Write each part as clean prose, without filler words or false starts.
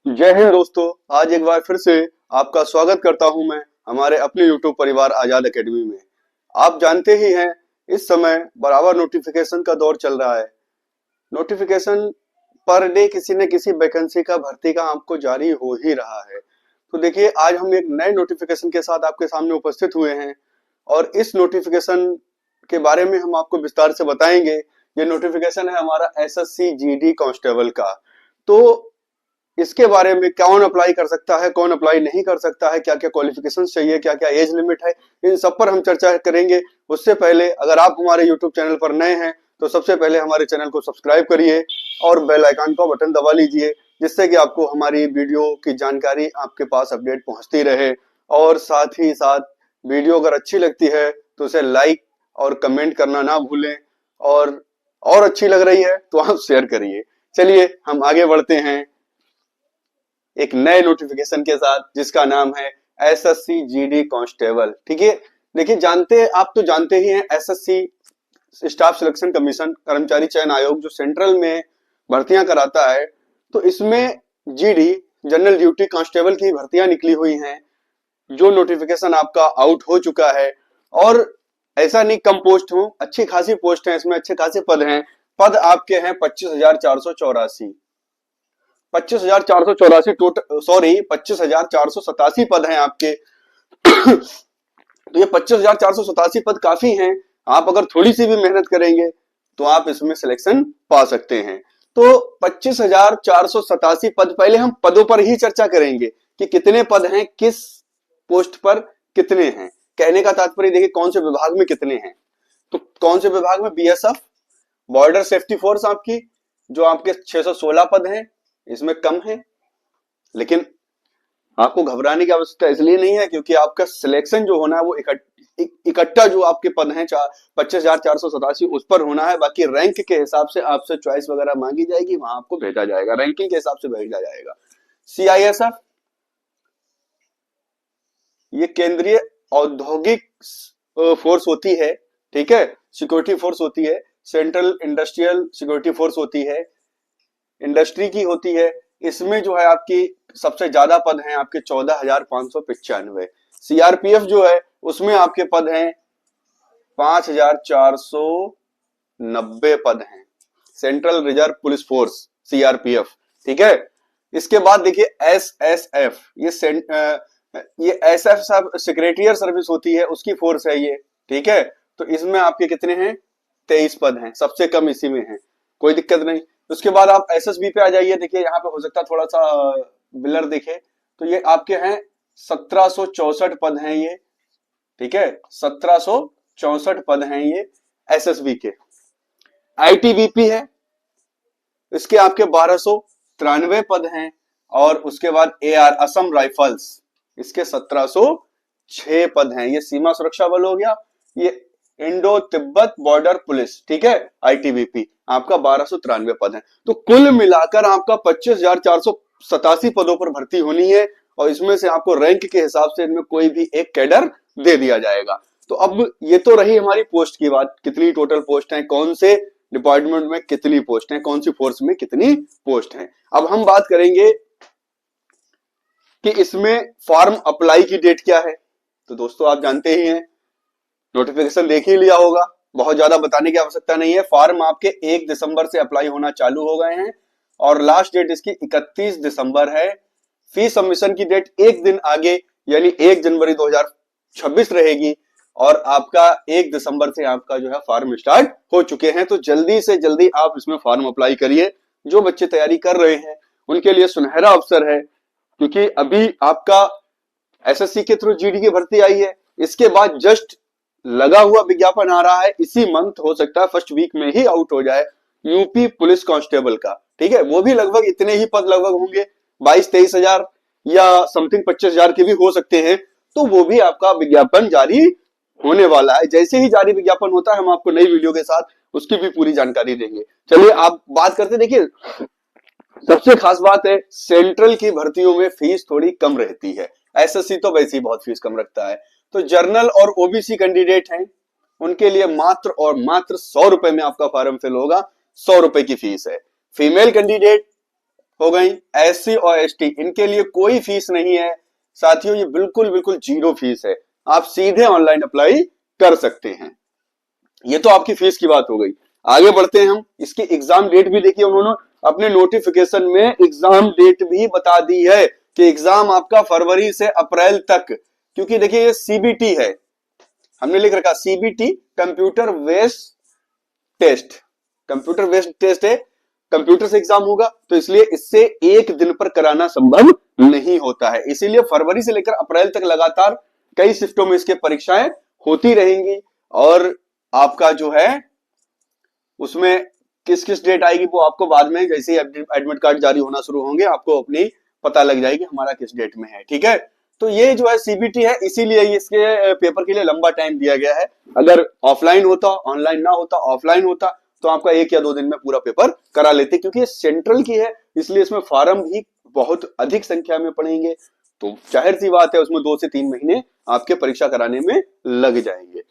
जय हिंद दोस्तों। आज एक बार फिर से आपका स्वागत करता हूं मैं हमारे अपने YouTube परिवार आजाद एकेडमी में। आप जानते ही हैं इस समय बराबर नोटिफिकेशन का दौर चल रहा है। नोटिफिकेशन पर डे किसी न किसी वैकेंसी का भर्ती का आपको जारी हो ही रहा है। तो देखिए आज हम एक नए नोटिफिकेशन के साथ आपके सामने उपस्थित हुए हैं और इस नोटिफिकेशन के बारे में हम आपको विस्तार से बताएंगे। ये नोटिफिकेशन है हमारा एसएससी जीडी कांस्टेबल का। तो इसके बारे में कौन अप्लाई कर सकता है, कौन अप्लाई नहीं कर सकता है, क्या क्या क्वालिफिकेशन चाहिए, क्या क्या एज लिमिट है, इन सब पर हम चर्चा करेंगे। उससे पहले अगर आप हमारे यूट्यूब चैनल पर नए हैं तो सबसे पहले हमारे चैनल को सब्सक्राइब करिए और बेल आइकन का बटन दबा लीजिए, जिससे कि आपको हमारी वीडियो की जानकारी आपके पास अपडेट पहुंचती रहे। और साथ ही साथ वीडियो अगर अच्छी लगती है तो उसे लाइक और कमेंट करना ना भूलें, और अच्छी लग रही है तो आप शेयर करिए। चलिए हम आगे बढ़ते हैं एक नए नोटिफिकेशन के साथ जिसका नाम है एसएससी जीडी कांस्टेबल। ठीक है, देखिए आप तो जानते ही हैं एसएससी स्टाफ सिलेक्शन कमीशन कर्मचारी चयन आयोग जो सेंट्रल में भर्तियां कराता है। तो इसमें जीडी जनरल ड्यूटी कांस्टेबल की भर्तियां निकली हुई हैं, जो नोटिफिकेशन आपका आउट हो चुका है। और ऐसा नहीं कम पोस्ट हो, अच्छी खासी पोस्ट है इसमें, अच्छे खासे पद हैं। पद आपके हैं 25,484, 25,484 टोटल, सॉरी 25,487 पद हैं आपके। तो ये 25,487 पद काफी हैं। आप अगर थोड़ी सी भी मेहनत करेंगे तो आप इसमें सिलेक्शन पा सकते हैं। तो 25,487 पद, पहले हम पदों पर ही चर्चा करेंगे कि कितने पद हैं, किस पोस्ट पर कितने हैं। कहने का तात्पर्य देखिए कौन से विभाग में कितने हैं। तो कौन से विभाग में, बीएसएफ बॉर्डर सेफ्टी फोर्स आपकी, जो आपके 616 पद हैं, इसमें कम है। लेकिन आपको घबराने की आवश्यकता इसलिए नहीं है क्योंकि आपका सिलेक्शन जो होना है वो इकट्ठा जो आपके पद हैं 25,487 उस पर होना है। बाकी रैंक के हिसाब से आपसे चॉइस वगैरह मांगी जाएगी, वहां आपको भेजा जाएगा, रैंकिंग के हिसाब से भेजा जाएगा। सीआईएसएफ ये केंद्रीय औद्योगिक फोर्स होती है, ठीक है, सिक्योरिटी फोर्स होती है। सेंट्रल इंडस्ट्रियल सिक्योरिटी फोर्स होती है, इंडस्ट्री की होती है। इसमें जो है आपकी सबसे ज्यादा पद हैं आपके 14,595। सीआरपीएफ जो है उसमें आपके पद हैं 5,490 पद हैं, central reserve police force CRPF. ठीक है, इसके बाद देखिए एसएसएफ, ये एसएफ सेक्रेटरियल सर्विस होती है, उसकी फोर्स है ये। ठीक है, तो इसमें आपके कितने हैं, 23 पद हैं, सबसे कम इसी में है, कोई दिक्कत नहीं। उसके बाद आप एसएसबी पे आ जाइए। देखिए यहाँ पे हो सकता है थोड़ा सा ब्लर दिखे, तो ये आपके हैं 1764 पद हैं ये। ठीक है, 1764 पद हैं ये एसएसबी के। आईटीबीपी है, इसके आपके 1293 पद हैं। और उसके बाद एआर असम राइफल्स, इसके 1706 पद हैं। ये सीमा सुरक्षा बल हो गया, ये इंडो तिब्बत बॉर्डर पुलिस, ठीक है, आईटीबीपी, आपका 1293 पद है। तो कुल मिलाकर आपका 25,487 पदों पर भर्ती होनी है। और इसमें से आपको रैंक के हिसाब से इनमें कोई भी एक कैडर दे दिया जाएगा। तो अब ये तो रही हमारी पोस्ट की बात, कितनी टोटल पोस्ट है, कौन से डिपार्टमेंट में कितनी पोस्ट है, कौन सी फोर्स में कितनी पोस्ट है। अब हम बात करेंगे कि इसमें फॉर्म अप्लाई की डेट क्या है। तो दोस्तों आप जानते ही हैं, नोटिफिकेशन देख ही लिया होगा, बहुत ज्यादा बताने की आवश्यकता नहीं है। फॉर्म आपके 1 दिसंबर से अप्लाई होना चालू हो गए हैं और लास्ट डेट इसकी 31 दिसंबर है। फी सबमिशन की डेट एक दिन आगे यानी 1 जनवरी 2026 रहेगी। और आपका 1 दिसंबर से आपका जो है फॉर्म स्टार्ट हो चुके हैं। तो जल्दी से जल्दी आप इसमें फॉर्म अप्लाई करिए। जो बच्चे तैयारी कर रहे हैं उनके लिए सुनहरा अवसर है, क्योंकि अभी आपका एसएससी के थ्रू जीडी की भर्ती आई है, इसके बाद जस्ट लगा हुआ विज्ञापन आ रहा है, इसी मंथ हो सकता है फर्स्ट वीक में ही आउट हो जाए यूपी पुलिस कांस्टेबल का। ठीक है, वो भी लगभग इतने ही पद लगभग होंगे, 22-23 हजार या समथिंग 25 हजार के भी हो सकते हैं। तो वो भी आपका विज्ञापन जारी होने वाला है। जैसे ही जारी विज्ञापन होता है हम आपको नई वीडियो के साथ उसकी भी पूरी जानकारी देंगे। चलिए आप बात करते, देखिए सबसे खास बात है सेंट्रल की भर्तियों में फीस थोड़ी कम रहती है, एसएससी तो वैसे ही बहुत फीस कम रखता है। तो जर्नल और ओबीसी कैंडिडेट हैं उनके लिए मात्र और मात्र 100 रुपए में आपका फॉर्म फिल होगा, 100 रुपए की फीस है। फीमेल कैंडिडेट हो गई। SC और ST इनके लिए कोई फीस नहीं है साथियों, ये बिल्कुल बिल्कुल जीरो फीस है, आप सीधे ऑनलाइन अप्लाई कर सकते हैं। ये तो आपकी फीस की बात हो गई। आगे बढ़ते हैं हम, इसकी एग्जाम डेट भी देखिए उन्होंने अपने नोटिफिकेशन में एग्जाम डेट भी बता दी है कि एग्जाम आपका फरवरी से अप्रैल तक, क्योंकि देखिए ये सीबीटी है, हमने लिख रखा CBT computer based test, computer based test है, कंप्यूटर से एग्जाम होगा, तो इसलिए इससे एक दिन पर कराना संभव नहीं होता है, इसीलिए फरवरी से लेकर अप्रैल तक लगातार कई शिफ्टों में इसके परीक्षाएं होती रहेंगी। और आपका जो है उसमें किस किस डेट आएगी वो आपको बाद में जैसे ही एडमिट कार्ड जारी होना शुरू होंगे आपको अपनी पता लग जाएगी हमारा किस डेट में है, ठीक है। तो ये जो है सीबीटी है, इसीलिए इसके पेपर के लिए लंबा टाइम दिया गया है। अगर ऑफलाइन होता, ऑनलाइन ना होता, ऑफलाइन होता तो आपका 1 या 2 दिन में पूरा पेपर करा लेते, क्योंकि ये सेंट्रल की है इसलिए इसमें फॉर्म भी बहुत अधिक संख्या में पड़ेंगे, तो जाहिर सी बात है उसमें 2 से 3 महीने आपके परीक्षा कराने में लग जाएंगे।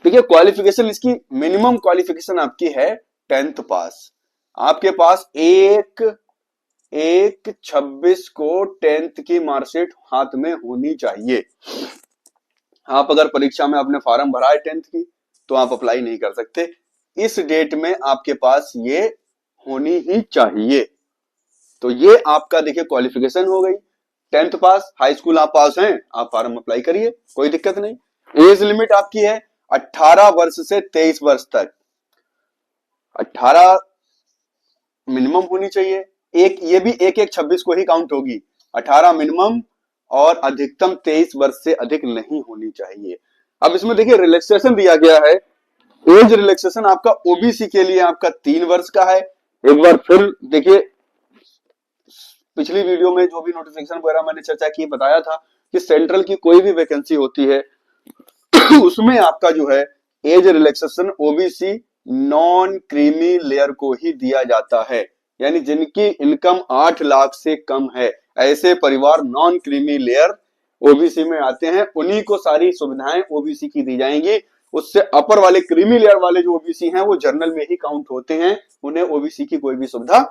देखिए क्वालिफिकेशन, इसकी मिनिमम क्वालिफिकेशन आपकी है 10th पास। आपके पास एक 26 को 10th की मार्कशीट हाथ में होनी चाहिए। आप अगर परीक्षा में आपने फॉर्म भरा है 10th की तो आप अप्लाई नहीं कर सकते, इस डेट में आपके पास ये होनी ही चाहिए। तो ये आपका देखिए क्वालिफिकेशन हो गई, 10th पास, हाई स्कूल आप पास हैं, आप फॉर्म अप्लाई करिए, कोई दिक्कत नहीं। एज लिमिट आपकी है 18 वर्ष से 23 वर्ष तक, 18 मिनिमम होनी चाहिए, एक ये भी 1/1/26 को ही काउंट होगी, 18 मिनिमम और अधिकतम 23 वर्ष से अधिक नहीं होनी चाहिए। अब इसमें देखिए रिलैक्सेशन दिया गया है, एज रिलैक्सेशन आपका ओबीसी के लिए आपका 3 वर्ष का है। एक बार फिर देखिए पिछली वीडियो में जो भी नोटिफिकेशन वगैरह मैंने चर्चा की बताया था कि सेंट्रल की कोई भी वैकेंसी होती है उसमें आपका जो है age relaxation OBC non creamy layer को ही दिया जाता है, यानी जिनकी इनकम 8 लाख से कम है ऐसे परिवार नॉन क्रीमी लेयर ओबीसी में आते हैं, उन्हीं को सारी सुविधाएं ओबीसी की दी जाएंगी। उससे अपर वाले क्रीमी लेयर वाले जो ओबीसी हैं वो जर्नल में ही काउंट होते हैं, उन्हें ओबीसी की कोई भी सुविधा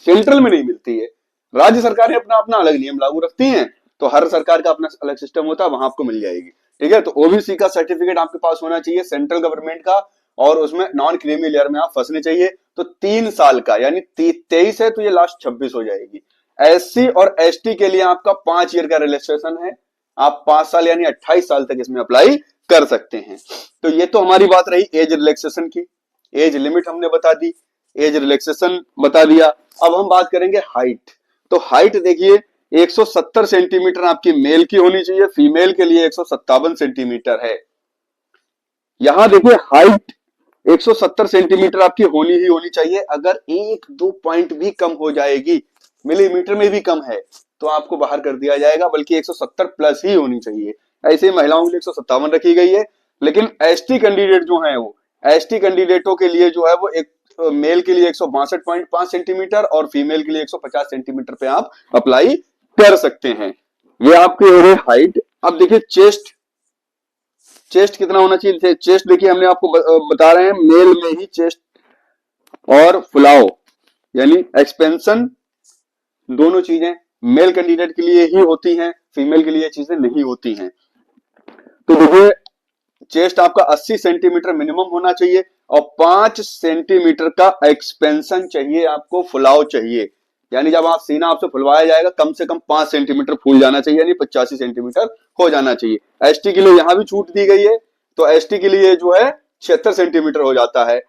सेंट्रल में नहीं मिलती है। राज्य सरकारें अपना अपना अलग नियम लागू रखती हैं, तो हर सरकार का अपना अलग सिस्टम होता है, वहां आपको मिल जाएगी, ठीक है। तो ओबीसी का सर्टिफिकेट आपके पास होना चाहिए सेंट्रल गवर्नमेंट का, और उसमें नॉन क्रीमी लेयर में आप फंसने चाहिए, तो 3 साल का, यानी 23 है तो ये लास्ट 26 हो जाएगी। एससी और एसटी के लिए आपका 5 ईयर का रिलैक्सेशन है, आप 5 साल यानी 28 साल तक इसमें अप्लाई कर सकते हैं। तो ये तो हमारी बात रही एज रिलैक्सेशन की, एज लिमिट हमने बता दी, एज रिलैक्सेशन बता दिया। अब हम बात करेंगे हाइट। तो हाइट देखिए 170 सेंटीमीटर आपकी मेल की होनी चाहिए, फीमेल के लिए 157 सेंटीमीटर है। यहां देखिए हाइट 170 सेंटीमीटर आपकी होनी ही होनी चाहिए, अगर 1-2 पॉइंट भी कम हो जाएगी, मिलीमीटर में भी कम है तो आपको बाहर कर दिया जाएगा, बल्कि 170 प्लस ही होनी चाहिए। ऐसे महिलाओं के लिए 157 रखी गई है, लेकिन एसटी कैंडिडेट जो है वो एसटी कैंडिडेटों के लिए जो है वो एक मेल के लिए 162.5 सेंटीमीटर और फीमेल के लिए 150 सेंटीमीटर पे आप अप्लाई कर सकते हैं। ये आपकी हो गई हाइट। अब देखिए चेस्ट, चेस्ट कितना होना चाहिए, चेस्ट देखिए हमने आपको बता रहे हैं मेल में ही चेस्ट और फुलाव यानी एक्सपेंशन दोनों चीजें मेल कैंडिडेट के लिए ही होती हैं, फीमेल के लिए चीजें नहीं होती हैं। तो देखिए चेस्ट आपका 80 सेंटीमीटर मिनिमम होना चाहिए और 5 सेंटीमीटर का एक्सपेंशन चाहिए, आपको फुलाव चाहिए, यानी जब आप सीना आपसे फुलवाया जाएगा कम से कम 5 सेंटीमीटर फूल जाना चाहिए, यानी 85 सेंटीमीटर हो जाना चाहिए। एसटी के लिए यहां भी छूट दी गई है, तो एसटी के लिए जो है 76 सेंटीमीटर हो जाता है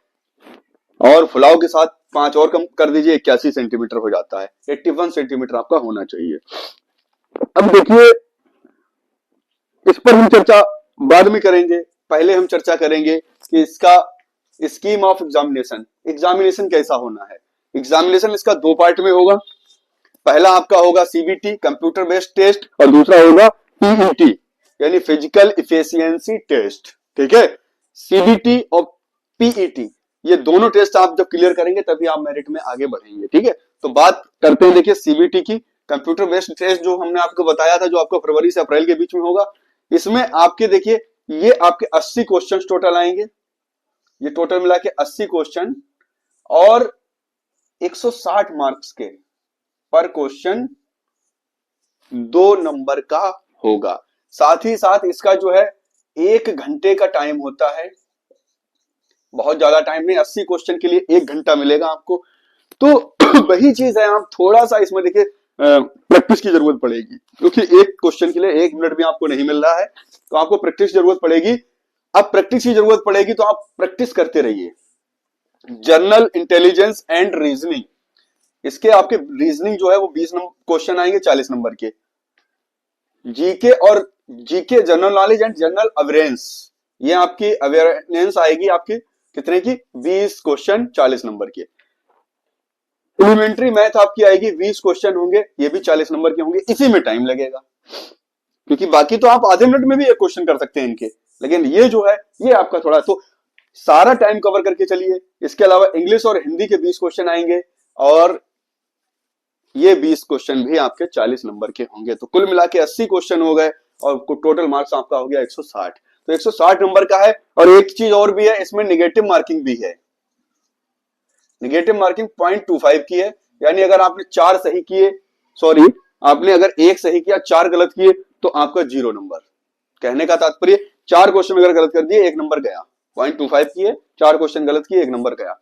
और फुलाव के साथ 5 और कम कर दीजिए 81 सेंटीमीटर हो जाता है, 81 सेंटीमीटर आपका होना चाहिए। अब देखिए इस पर हम चर्चा बाद में करेंगे, पहले हम चर्चा करेंगे कि इसका स्कीम ऑफ एग्जामिनेशन, एग्जामिनेशन कैसा होना है। एग्जामिनेशन इसका 2 पार्ट में होगा, पहला आपका होगा सीबीटी कंप्यूटर बेस्ड टेस्ट और दूसरा होगा पीईटी यानी फिजिकल इफिशियंसी टेस्ट, ठीक है। सीबीटी और पीईटी ये दोनों टेस्ट आप जब क्लियर करेंगे तभी आप मेरिट में आगे बढ़ेंगे, ठीक है। तो बात करते हैं देखिए सीबीटी की, कंप्यूटर बेस्ड टेस्ट जो हमने आपको बताया था, जो आपको फरवरी से अप्रैल के बीच में होगा। इसमें आपके देखिए ये आपके 80 क्वेश्चन टोटल आएंगे, ये टोटल मिला के 80 क्वेश्चन और 160 मार्क्स के, पर क्वेश्चन 2 नंबर का होगा। साथ ही साथ इसका जो है 1 घंटे का टाइम होता है, बहुत ज्यादा टाइम नहीं, 80 क्वेश्चन के लिए 1 घंटा मिलेगा आपको। तो वही चीज है, आप थोड़ा सा इसमें देखिए प्रैक्टिस की जरूरत पड़ेगी, क्योंकि एक क्वेश्चन के लिए 1 मिनट भी आपको नहीं मिल रहा है, तो आपको प्रैक्टिस की जरूरत पड़ेगी। अब प्रैक्टिस की जरूरत पड़ेगी तो आप प्रैक्टिस करते रहिए। जनरल इंटेलिजेंस एंड रीजनिंग, इसके आपके रीजनिंग जो है वो 20 क्वेश्चन आएंगे 40 नंबर के। जीके और GK general knowledge and general awareness, ये आपकी अवेयरनेस आएगी आपकी कितने की, 20 क्वेश्चन 40 नंबर के। एलिमेंट्री मैथ आपकी आएगी, 20 क्वेश्चन होंगे, ये भी 40 नंबर के होंगे। इसी में टाइम लगेगा, क्योंकि बाकी तो आप आधे मिनट में भी एक क्वेश्चन कर सकते हैं इनके, लेकिन ये जो है ये आपका थोड़ा, तो सारा टाइम कवर करके चलिए। इसके अलावा इंग्लिश और हिंदी के 20 क्वेश्चन आएंगे, और ये 20 क्वेश्चन भी आपके 40 नंबर के होंगे। तो कुल मिला के 80 क्वेश्चन हो गए, और टोटल मार्क्स आपका हो गया 160। तो 160 नंबर का है। और एक चीज और भी है, इसमें निगेटिव मार्किंग भी है। निगेटिव मार्किंग 0.25 की है, यानी अगर आपने 4 सही किए, सॉरी आपने अगर 1 सही किया 4 गलत किए तो आपका 0 नंबर। कहने का तात्पर्य 4 क्वेश्चन अगर गलत कर दिए 1 नंबर गया। 0.25 किए, 4 क्वेश्चन गलत किए, 1 नंबर गया।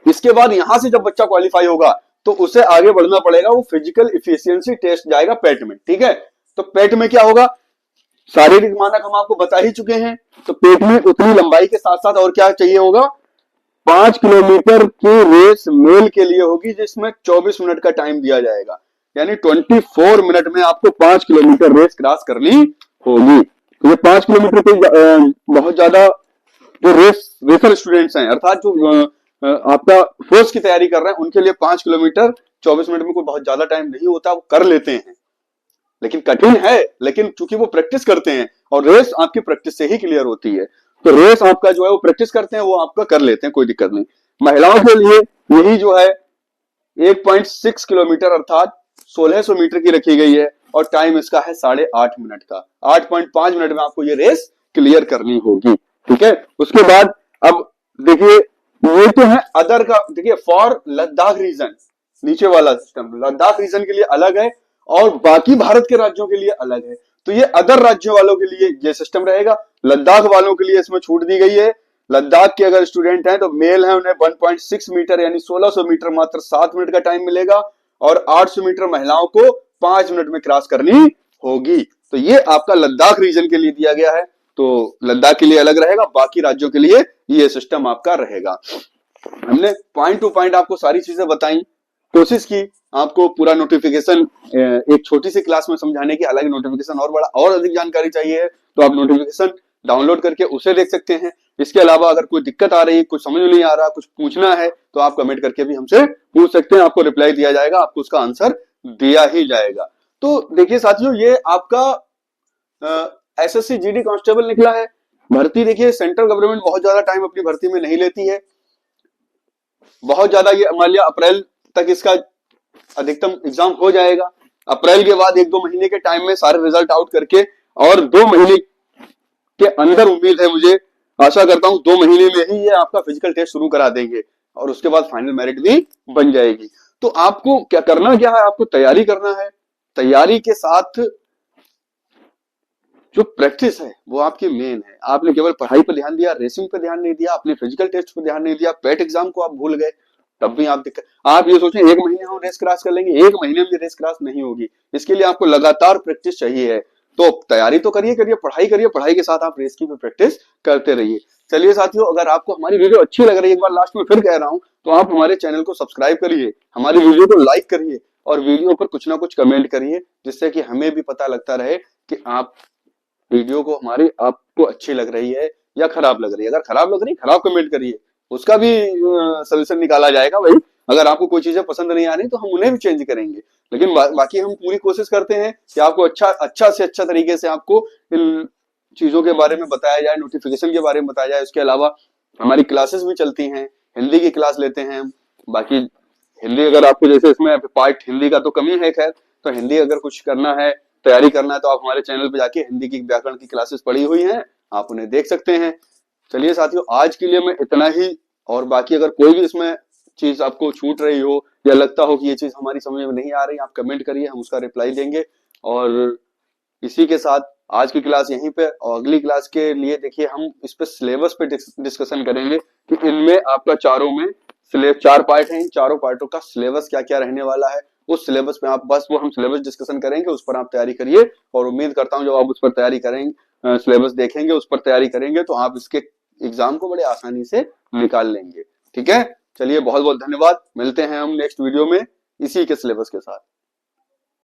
इसके बाद यहां से जब बच्चा क्वालिफाई होगा तो उसे आगे बढ़ना पड़ेगा, वो फिजिकल इफिशियंसी टेस्ट जाएगा पेट में, ठीक है। तो पेट में क्या होगा, शारीरिक मानक हम आपको बता ही चुके हैं। तो पेट में उतनी लंबाई के साथ साथ और क्या चाहिए होगा, 5 किलोमीटर की रेस मेल के लिए होगी, जिसमें 24 मिनट का टाइम दिया जाएगा, यानी 24 मिनट में आपको 5 किलोमीटर रेस क्रॉस करनी होगी। तो ये 5 किलोमीटर कोई बहुत ज्यादा, जो रेसर स्टूडेंट्स हैं, अर्थात जो आपका फोर्स की तैयारी कर रहे हैं, उनके लिए 5 किलोमीटर 24 मिनट में कोई बहुत ज्यादा टाइम नहीं होता, वो कर लेते हैं। लेकिन कठिन है, लेकिन चूंकि वो प्रैक्टिस करते हैं, और रेस आपकी प्रैक्टिस से ही क्लियर होती है। तो रेस आपका जो है वो प्रैक्टिस करते हैं, वो आपका कर लेते हैं, कोई दिक्कत नहीं। महिलाओं के लिए यही जो है 1.6 किलोमीटर अर्थात 1600 मीटर की रखी गई है, और टाइम इसका है 8.5 मिनट का। 8.5 मिनट में आपको ये रेस क्लियर करनी होगी, ठीक है। उसके बाद अब देखिए, ये तो है अदर का, देखिए फॉर लद्दाख रीजन, नीचे वाला सिस्टम लद्दाख रीजन के लिए अलग है, और बाकी भारत के राज्यों के लिए अलग है। तो ये अदर राज्यों वालों के लिए ये सिस्टम रहेगा, लद्दाख वालों के लिए इसमें छूट दी गई है। लद्दाख के अगर स्टूडेंट हैं तो मेल है, उन्हें 1.6 मीटर यानी 1600 मीटर मात्र 7 मिनट का टाइम मिलेगा, और 800 मीटर महिलाओं को 5 मिनट में क्रॉस करनी होगी। तो ये आपका लद्दाख रीजन के लिए दिया गया है, तो लद्दाख के लिए अलग रहेगा, बाकी राज्यों के लिए ये सिस्टम आपका रहेगा। हमने पॉइंट टू पॉइंट आपको सारी चीजें बताई, कोशिश की आपको पूरा नोटिफिकेशन एक छोटी सी क्लास में समझाने की। हालांकि नोटिफिकेशन और बड़ा और अधिक जानकारी चाहिए तो आप नोटिफिकेशन डाउनलोड करके उसे देख सकते हैं। इसके अलावा अगर कोई दिक्कत आ रही है, कुछ समझ नहीं आ रहा, कुछ पूछना है, तो आप कमेंट करके भी हमसे पूछ सकते हैं, आपको रिप्लाई दिया जाएगा, आपको उसका आंसर दिया ही जाएगा। तो देखिए साथियों, ये आपका एसएससी जीडी कांस्टेबल निकला है। भर्ती देखिए सेंट्रल गवर्नमेंट बहुत ज्यादा टाइम अपनी भर्ती में नहीं लेती है, बहुत ज्यादा। ये मान लिया अप्रैल तक इसका अधिकतम एग्जाम हो जाएगा। अप्रैल के बाद 1-2 महीने के टाइम में सारे रिजल्ट आउट करके, और 2 महीने के अंदर उम्मीद है मुझे, आशा करता हूं 2 महीने में ही ये आपका फिजिकल टेस्ट शुरू करा देंगे, और उसके बाद फाइनल मेरिट भी बन जाएगी। तो आपको क्या करना, क्या है, आपको तैयारी करना है। तैयारी के साथ जो प्रैक्टिस है वो आपकी मेन है। आपने केवल पढ़ाई पर ध्यान दिया, रेसिंग पर ध्यान नहीं दिया, अपने फिजिकल टेस्ट पर ध्यान नहीं दिया, पेट एग्जाम को आप भूल गए, तब भी आप ये सोचें 1 महीने हम रेस क्रॉस कर लेंगे, 1 महीने में रेस क्रॉस नहीं होगी। इसके लिए आपको लगातार प्रैक्टिस चाहिए है। तो तैयारी तो करिए, पढ़ाई करिए, पढ़ाई के साथ आप रेस की भी प्रैक्टिस करते रहिए। चलिए साथियों, अगर आपको हमारी वीडियो अच्छी लग रही है, एक बार लास्ट में फिर कह रहा हूं, तो आप हमारे चैनल को सब्सक्राइब करिए, हमारी वीडियो को लाइक करिए, और वीडियो पर कुछ ना कुछ कमेंट करिए, जिससे कि हमें भी पता लगता रहे कि आप वीडियो को हमारी आपको अच्छी लग रही है या खराब लग रही है। अगर खराब लग रही है, खराब कमेंट करिए, उसका भी सोल्यूशन निकाला जाएगा भाई। अगर आपको कोई चीजें पसंद नहीं आ रही तो हम उन्हें भी चेंज करेंगे, लेकिन बाकी हम पूरी कोशिश करते हैं कि आपको अच्छा से अच्छा तरीके से आपको इन चीजों के बारे में बताया जाए, नोटिफिकेशन के बारे में बताया जाए। इसके अलावा हमारी क्लासेस भी चलती हैं, हिंदी की क्लास लेते हैं। बाकी हिंदी अगर आपको, जैसे इसमें पार्ट हिंदी का तो कमी है, खैर, तो हिंदी अगर कुछ करना है, तैयारी करना है, तो आप हमारे चैनल पे जाके हिंदी की व्याकरण की क्लासेस पड़ी हुई हैं, आप उन्हें देख सकते हैं। चलिए साथियों, आज के लिए मैं इतना ही, और बाकी अगर कोई भी इसमें चीज आपको छूट रही हो या लगता हो कि ये चीज हमारी समझ में नहीं आ रही, आप कमेंट करिए, हम उसका रिप्लाई देंगे। और इसी के साथ आज की क्लास यहीं पे, और अगली क्लास के लिए देखिए हम इस पे सिलेबस पे डिस्कशन करेंगे कि इनमें आपका चारों में सिलेब 4 पार्ट हैं, इन चारों पार्टों का सिलेबस क्या क्या रहने वाला है। उस सिलेबस पे आप बस वो हम सिलेबस डिस्कशन करेंगे, उस पर आप तैयारी करिए। और उम्मीद करता हूँ जब आप उस पर तैयारी करेंगे, सिलेबस देखेंगे, उस पर तैयारी करेंगे, तो आप इसके एग्जाम को बड़े आसानी से निकाल लेंगे। ठीक है, चलिए बहुत बहुत धन्यवाद, मिलते हैं हम नेक्स्ट वीडियो में इसी के सिलेबस के साथ।